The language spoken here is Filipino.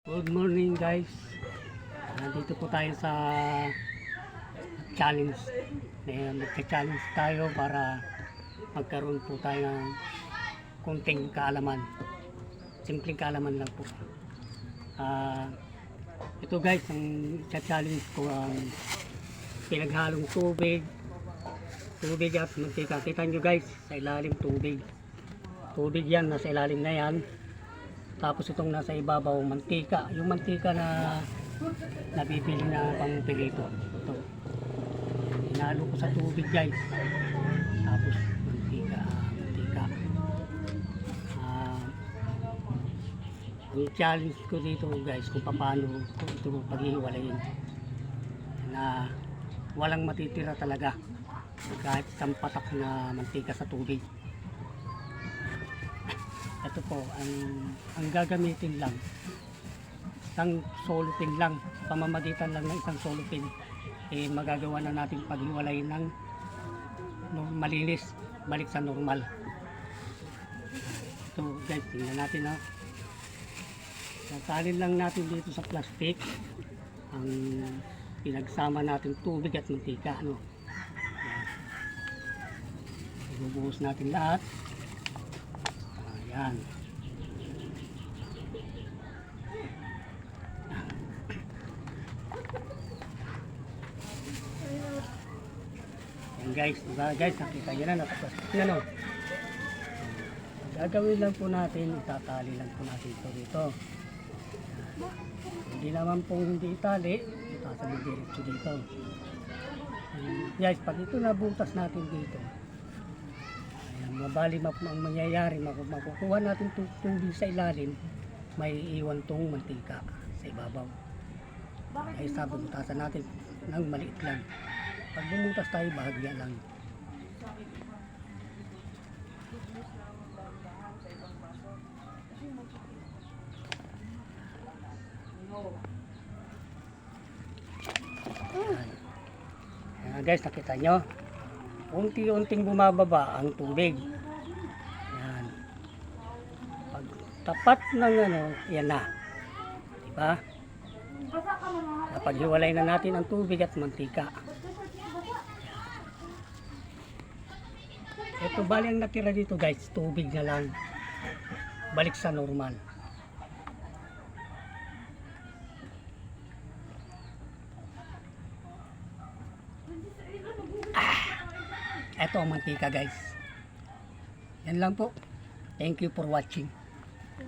Good morning guys. Nandito po tayo sa challenge. Magka-challenge tayo para magkaroon po tayo ng konting kaalaman. Simpleng kaalaman lang po. Ito guys, ang challenge ko ang pinaghalong tubig at mantika. Kita nyo guys, sa ilalim tubig. Tubig yan, nasa ilalim na yan. Tapos itong nasa ibabaw, mantika. Yung mantika na nabibili na pangpilito. Ito. Hinalo ko sa tubig guys. Tapos mantika. Ang challenge ko dito guys, kung paano ko ito paghihiwalayin. Na walang matitira talaga. Kahit isang patak na mantika sa tubig. Ito po, ang gagamitin lang, isang solupin lang, pamamagitan lang ng isang solupin, magagawa na natin paghiwalay ng malinis, balik sa normal. Ito guys, tingnan natin ha. Sasalin lang natin dito sa plastic ang pinagsama natin tubig at mantika. Ibubuhos natin lahat. Ayan. Ayan guys, diba guys, nakita nyo na, nakaplastik na no. Gagawin lang po natin, itatali lang po natin ito dito. Hindi naman po hindi itali, itasabi diretso dito. Guys, pag ito nabutas natin dito, mabali ang mangyayari, makukuha natin tubig sa ilalim, may iwan tong mantika sa ibabaw. Ay sabi, butasan natin ng maliit lang. Pag bumutas tayo, bahagya lang. Ayan guys, nakita nyo? Unti-unting bumababa ang tubig. Yan. Pag tapat ng yan na. Diba? Napaghiwalay na natin ang tubig at mantika. Ito bali ang natira dito guys, tubig na lang. Balik sa normal. Ito ang mantika guys. Yan lang po. Thank you for watching.